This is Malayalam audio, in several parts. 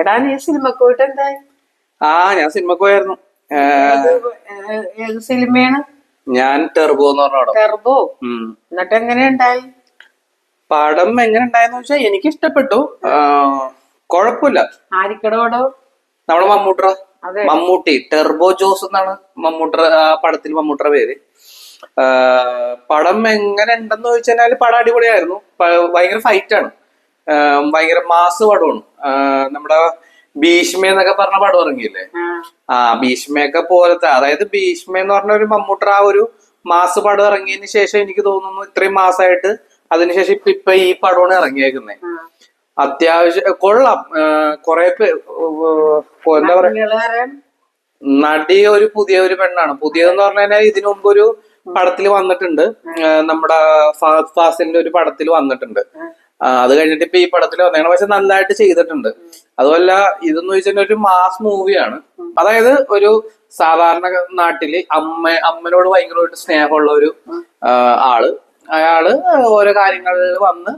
എടാ നീ സിനിമക്ക് പോയിട്ട് എന്തായി? ഞാൻ സിനിമക്ക് പോയായിരുന്നു. ഏത് സിനിമയാണ്? ഞാൻ ടെർബോ എന്ന് പറഞ്ഞ പടം. ടെർബോ. എന്നിട്ട് എങ്ങനെ ഉണ്ടായി പടം? എങ്ങനെ ഉണ്ടായെന്ന് വെച്ചാൽ എനിക്ക് ഇഷ്ടപ്പെട്ടു. കൊഴപ്പില്ല. ആരിക്കട പടം? നമ്മുടെ മമ്മൂട്ടി. ടെർബോ ജോസ് എന്നാണ് പടത്തിൽ മമ്മൂട്ടിയുടെ പേര്. പടം എങ്ങനെ ഉണ്ടെന്ന് ചോദിച്ചാൽ പടം അടിപൊളിയായിരുന്നു. ഭയങ്കര ഫൈറ്റാണ്, ഭയങ്കര മാസ് പടമാണ്. നമ്മുടെ ഭീഷ്മ എന്നൊക്കെ പറഞ്ഞ പടം ഇറങ്ങിയില്ലേ, ഭീഷ്മയൊക്കെ പോലത്തെ. അതായത് ഭീഷ്മ എന്ന് പറഞ്ഞ ഒരു മമ്മൂട്ടി ആ ഒരു മാസ് പടം ഇറങ്ങിയതിന് ശേഷം എനിക്ക് തോന്നുന്നു ഇത്രയും മാസമായിട്ട് അതിനുശേഷം ഇപ്പൊ ഈ പടമാണ് ഇറങ്ങിയേക്കുന്നത്. അത്യാവശ്യം കൊള്ളാം. കൊറേ എന്താ പറയാ, നടി ഒരു പുതിയ ഒരു പെണ്ണാണ്. പുതിയതെന്ന് പറഞ്ഞു കഴിഞ്ഞാൽ ഇതിനു മുമ്പ് ഒരു പടത്തിൽ വന്നിട്ടുണ്ട്, നമ്മുടെ ഫഹദ് ഫാസിലിന്റെ ഒരു പടത്തിൽ വന്നിട്ടുണ്ട്. അത് കഴിഞ്ഞിട്ട് ഇപ്പൊ ഈ പടത്തിൽ വന്നേക്കണം. പക്ഷെ നല്ലതായിട്ട് ചെയ്തിട്ടുണ്ട്. അതുമല്ല ഇതെന്ന് വെച്ചാൽ ഒരു മാസ് മൂവിയാണ്. അതായത് ഒരു സാധാരണ നാട്ടില് അമ്മനോട് ഭയങ്കരമായിട്ട് സ്നേഹമുള്ള ഒരു അയാള് ഓരോ കാര്യങ്ങളിൽ വന്ന്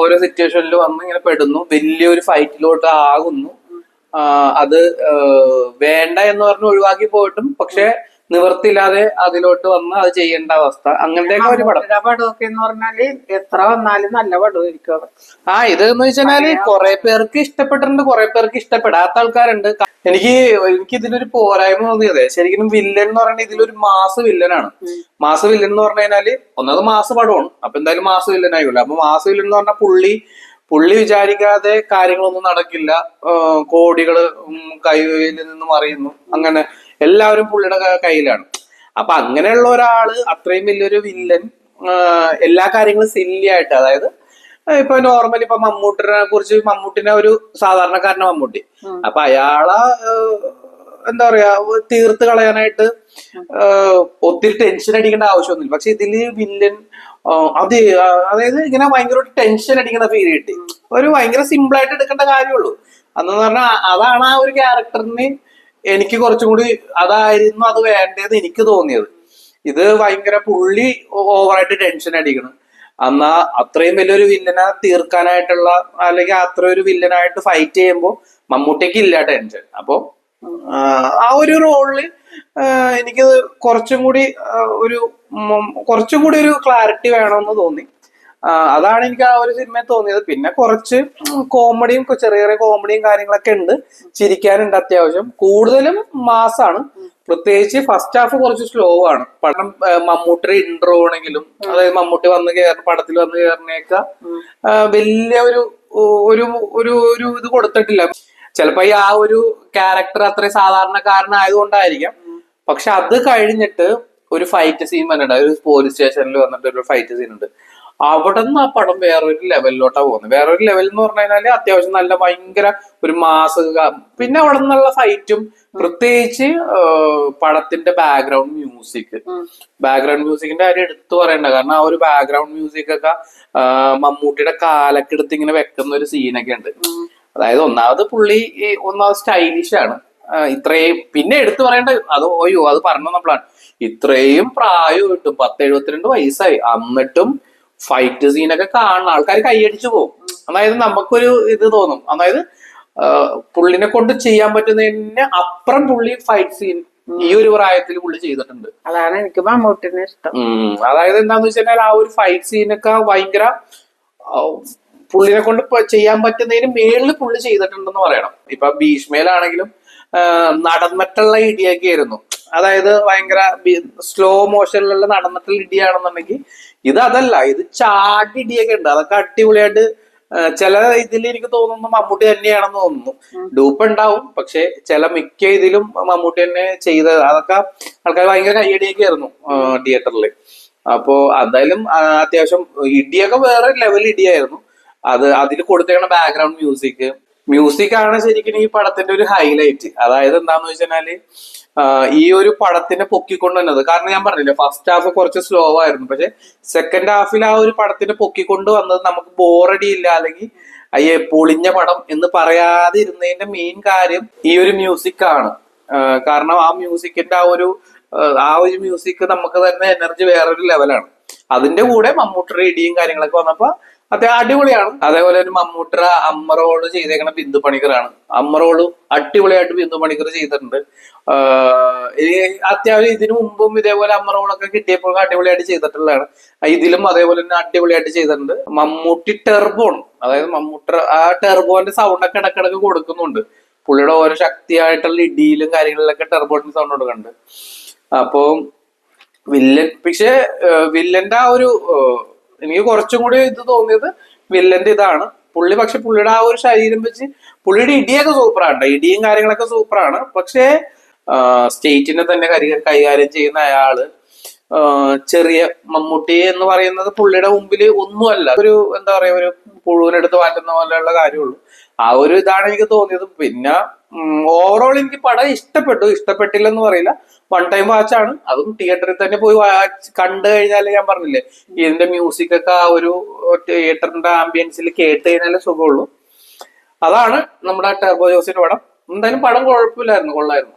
ഓരോ സിറ്റുവേഷനിൽ വന്ന് ഇങ്ങനെ പെടുന്നു, വലിയൊരു ഫൈറ്റിലോട്ട് ആകുന്നു. അത് വേണ്ട എന്ന് പറഞ്ഞ് ഒഴിവാക്കി പോയിട്ടും പക്ഷെ നിവർത്തില്ലാതെ അതിലോട്ട് വന്ന് അത് ചെയ്യേണ്ട അവസ്ഥ, അങ്ങനത്തെ ഒരു പടം. പടമൊക്കെ എന്ന് പറഞ്ഞാല് എത്ര വന്നാലും നല്ല പടമായിരിക്കും. ഇതെന്ന് വെച്ചാല് കുറെ പേർക്ക് ഇഷ്ടപ്പെട്ടിട്ടുണ്ട്, കുറെ പേർക്ക് ഇഷ്ടപ്പെടാത്ത ആൾക്കാരുണ്ട്. എനിക്ക് ഇതിലൊരു പോരായ്മ തോന്നിയത് ശരിക്കും വില്ലൻ എന്ന് പറഞ്ഞാൽ ഇതിലൊരു മാസ് വില്ലനാണ്. മാസ് വില്ലൻ എന്ന് പറഞ്ഞു കഴിഞ്ഞാല് ഒന്നത് മാസ് പടമാണ്, അപ്പൊ എന്തായാലും മാസ് വില്ലൻ ആയില്ല. അപ്പൊ മാസ് വില്ലൻ എന്ന് പറഞ്ഞാൽ പുള്ളി വിചാരിക്കാതെ കാര്യങ്ങളൊന്നും നടക്കില്ല. കോടികള് കയ്യിൽ നിന്ന് മറിയുന്നു, അങ്ങനെ എല്ലാവരും പുള്ളിയുടെ കയ്യിലാണ്. അപ്പൊ അങ്ങനെയുള്ള ഒരാള്, അത്രയും വലിയൊരു വില്ലൻ, എല്ലാ കാര്യങ്ങളും സില്ലിയായിട്ട്, അതായത് ഇപ്പൊ നോർമലി ഇപ്പൊ മമ്മൂട്ടിനെ ഒരു സാധാരണക്കാരനെ മമ്മൂട്ടി, അപ്പൊ അയാളെ എന്താ പറയാ തീർത്ത് കളയാനായിട്ട് ഒത്തിരി ടെൻഷൻ അടിക്കേണ്ട ആവശ്യമൊന്നുമില്ല. പക്ഷെ ഇതില് വില്ലൻ അതായത് ഇങ്ങനെ ഭയങ്കര ടെൻഷൻ അടിക്കുന്ന ഫീൽ കിട്ടി. ഒരു ഭയങ്കര സിമ്പിൾ ആയിട്ട് എടുക്കേണ്ട കാര്യമുള്ളൂ. അന്ന് പറഞ്ഞാൽ അതാണ് ആ ഒരു ക്യാരക്ടറിന് എനിക്ക് കുറച്ചും കൂടി അതായിരുന്നു അത് വേണ്ടത് എനിക്ക് തോന്നിയത്. ഇത് ഭയങ്കര പുള്ളി ഓവറായിട്ട് ടെൻഷൻ അടിക്കണം. എന്നാ അത്രയും വലിയൊരു വില്ലനെ തീർക്കാനായിട്ടുള്ള, അല്ലെങ്കിൽ അത്ര ഒരു വില്ലനായിട്ട് ഫൈറ്റ് ചെയ്യുമ്പോൾ മമ്മൂട്ടിക്ക് ഇല്ല ടെൻഷൻ. അപ്പൊ ആ ഒരു റോളില് എനിക്ക് കുറച്ചും കൂടി ഒരു ക്ലാരിറ്റി വേണമെന്ന് തോന്നി. അതാണ് എനിക്ക് ആ ഒരു സിനിമയിൽ തോന്നിയത്. പിന്നെ കുറച്ച് കോമഡിയും, ചെറിയ ചെറിയ കോമഡിയും കാര്യങ്ങളൊക്കെ ഉണ്ട്, ചിരിക്കാനുണ്ട് അത്യാവശ്യം. കൂടുതലും മാസാണ്. പ്രത്യേകിച്ച് ഫസ്റ്റ് ഹാഫ് കുറച്ച് സ്ലോ ആണ്. പടം മമ്മൂട്ടിയുടെ ഇൻട്രോ ആണെങ്കിലും, അതായത് മമ്മൂട്ടി പടത്തിൽ വന്ന് കയറുന്നേക്ക വലിയ ഒരു ഇത് കൊടുത്തിട്ടില്ല. ചിലപ്പോ ഈ ആ ഒരു ക്യാരക്ടർ അത്രയും സാധാരണക്കാരനായതുകൊണ്ടായിരിക്കാം. പക്ഷെ അത് കഴിഞ്ഞിട്ട് ഒരു ഫൈറ്റ് സീൻ വന്നിട്ടുണ്ട്, ഒരു പോലീസ് സ്റ്റേഷനിൽ വന്നിട്ട് ഒരു ഫൈറ്റ് സീൻ ഉണ്ട്. അവിടെ നിന്ന് ആ പടം വേറൊരു ലെവലിലോട്ടാ പോകുന്നത്. വേറൊരു ലെവൽ എന്ന് പറഞ്ഞു കഴിഞ്ഞാല് അത്യാവശ്യം നല്ല ഭയങ്കര ഒരു മാസ്. പിന്നെ അവിടെ നിന്നുള്ള ഫൈറ്റും, പ്രത്യേകിച്ച് പടത്തിന്റെ ബാക്ക്ഗ്രൗണ്ട് മ്യൂസിക്കിന്റെ കാര്യം എടുത്തു പറയണ്ട. കാരണം ആ ഒരു ബാക്ക്ഗ്രൗണ്ട് മ്യൂസിക് ഒക്കെ മമ്മൂട്ടിയുടെ കാലൊക്കെ എടുത്ത് ഇങ്ങനെ വെക്കുന്ന ഒരു സീനൊക്കെ ഉണ്ട്. അതായത് ഒന്നാമത് പുള്ളി സ്റ്റൈലിഷ് ആണ്. ഇത്രയും പിന്നെ എടുത്തു പറയേണ്ട അത് പറഞ്ഞു നമ്മളാണ്, ഇത്രയും പ്രായം കിട്ടും, 10-72 വയസ്സായി, എന്നിട്ടും ഫൈറ്റ് സീനൊക്കെ കാണുന്ന ആൾക്കാർ കൈയടിച്ചു പോകും. അതായത് നമുക്കൊരു ഇത് തോന്നും, അതായത് പുള്ളിനെ കൊണ്ട് ചെയ്യാൻ പറ്റുന്നതിന് അപ്പുറം പുള്ളി ഫൈറ്റ് സീൻ ഈ ഒരു പ്രായത്തിൽ പുള്ളി ചെയ്തിട്ടുണ്ട്. അതാണ് എനിക്ക് മമ്മൂട്ടിനെ ഇഷ്ടം. അതായത് എന്താന്ന് വെച്ചാൽ ആ ഒരു ഫൈറ്റ് സീനൊക്കെ ഭയങ്കര പുള്ളിനെ കൊണ്ട് ചെയ്യാൻ പറ്റുന്നതിന് മേളിൽ പുള്ളി ചെയ്തിട്ടുണ്ടെന്ന് പറയണം. ഇപ്പൊ ഭീഷ്മയിലാണെങ്കിലും നടന്നിട്ടുള്ള ഇടിയൊക്കെ ആയിരുന്നു. അതായത് ഭയങ്കര സ്ലോ മോഷനിലുള്ള നടന്നിട്ടുള്ള ഇടിയാണെന്നുണ്ടെങ്കിൽ അതല്ല, ഇത് ചാടി ഇടിയൊക്കെ ഉണ്ട്. അതൊക്കെ അടിപൊളിയായിട്ട് ചില ഇതിൽ എനിക്ക് തോന്നുന്നു മമ്മൂട്ടി തന്നെയാണെന്ന് തോന്നുന്നു. ഡൂപ്പ് ഉണ്ടാവും, പക്ഷെ മിക്ക ഇതിലും മമ്മൂട്ടി തന്നെ ചെയ്തത്. അതൊക്കെ ആൾക്കാർ ഭയങ്കര കയ്യടിയൊക്കെ ആയിരുന്നു തിയേറ്ററിൽ. അപ്പോ എന്തായാലും അത്യാവശ്യം ഇടിയൊക്കെ വേറെ ലെവൽ ഇടിയായിരുന്നു. അതിൽ കൊടുത്തേക്കണ ബാക്ക്ഗ്രൗണ്ട് മ്യൂസിക് ആണ് ശരിക്കും ഈ പടത്തിന്റെ ഒരു ഹൈലൈറ്റ്. അതായത് എന്താന്ന് വെച്ചാല് ഈ ഒരു പടത്തിനെ പൊക്കിക്കൊണ്ടുവന്നത്, കാരണം ഞാൻ പറഞ്ഞില്ലേ ഫസ്റ്റ് ഹാഫ് കുറച്ച് സ്ലോ ആയിരുന്നു, പക്ഷെ സെക്കൻഡ് ഹാഫിൽ ആ ഒരു പടത്തിനെ പൊക്കിക്കൊണ്ട് വന്നത് നമുക്ക് ബോറടി ഇല്ല, അല്ലെങ്കിൽ അയ്യേ പൊളിഞ്ഞ പടം എന്ന് പറയാതിരുന്നതിന്റെ മെയിൻ കാര്യം ഈ ഒരു മ്യൂസിക് ആണ്. കാരണം ആ മ്യൂസിക്കിന്റെ ആ ഒരു മ്യൂസിക് നമുക്ക് തരുന്ന എനർജി വേറൊരു ലെവലാണ്. അതിന്റെ കൂടെ മമ്മൂട്ടിയുടെ ഇടിയും കാര്യങ്ങളൊക്കെ വന്നപ്പോ അടിപൊളിയാണ്. അതേപോലെ ഒരു മമ്മൂട്ടറ അമ്മറോള് ചെയ്തേക്കണ ബിന്ദു പണിക്കറാണ്. അമ്മറോള് അടിപൊളിയായിട്ട് ബിന്ദു പണിക്കർ ചെയ്തിട്ടുണ്ട്. ഈ അത്യാവശ്യം ഇതിനു മുമ്പും ഇതേപോലെ അമ്മറോളൊക്കെ കിട്ടിയപ്പോൾ അടിപൊളിയായിട്ട് ചെയ്തിട്ടുള്ളതാണ്. ഇതിലും അതേപോലെ തന്നെ അടിപൊളിയായിട്ട് ചെയ്തിട്ടുണ്ട്. മമ്മൂട്ടി ടെർബോൺ, അതായത് മമ്മൂട്ടർ ആ ടെർബോന്റെ സൗണ്ട് ഒക്കെ ഇടക്കിടക്ക് കൊടുക്കുന്നുണ്ട്. പുള്ളിയുടെ ഓരോ ശക്തിയായിട്ടുള്ള ഇടിയിലും കാര്യങ്ങളിലൊക്കെ ടെർബോന്റെ സൗണ്ട് കൊടുക്കുന്നുണ്ട്. അപ്പോ വില്ലൻ, പക്ഷെ വില്ലന്റെ ആ ഒരു എനിക്ക് കുറച്ചും കൂടി ഇത് തോന്നിയത് വില്ലന്റെ ഇതാണ്. പക്ഷെ പുള്ളിയുടെ ആ ഒരു ശരീരം വെച്ച് പുള്ളിയുടെ ഇടിയൊക്കെ സൂപ്പറാണ്, ഇടിയും കാര്യങ്ങളൊക്കെ സൂപ്പറാണ്. പക്ഷേ സ്റ്റേറ്റിനെ തന്നെ കൈകാര്യം ചെയ്യുന്ന അയാള് ചെറിയ മമ്മൂട്ടി എന്ന് പറയുന്നത് പുള്ളിയുടെ മുമ്പിൽ ഒന്നുമല്ല. ഒരു എന്താ പറയാ, ഒരു പുഴുവിനെടുത്ത് മാറ്റുന്ന പോലെയുള്ള കാര്യമുള്ളൂ. ആ ഒരു ഇതാണ് എനിക്ക് തോന്നിയത്. പിന്നെ ഓവറോൾ എനിക്ക് പടം ഇഷ്ടപ്പെട്ടില്ലെന്ന് പറയില്ല. വൺ ടൈം വാച്ചാണ്. അതും തിയേറ്ററിൽ തന്നെ പോയി കണ്ടു കഴിഞ്ഞാല് ഞാൻ പറഞ്ഞില്ലേ, ഇതിന്റെ മ്യൂസിക് ഒക്കെ ആ ഒരു തിയേറ്ററിന്റെ ആംബിയൻസിൽ കേട്ട് കഴിഞ്ഞാലേ സുഖമുള്ളൂ. അതാണ് നമ്മുടെ ടർബോ ജോസിന്റെ പടം. എന്തായാലും പടം കുഴപ്പമില്ലായിരുന്നു, കൊള്ളായിരുന്നു.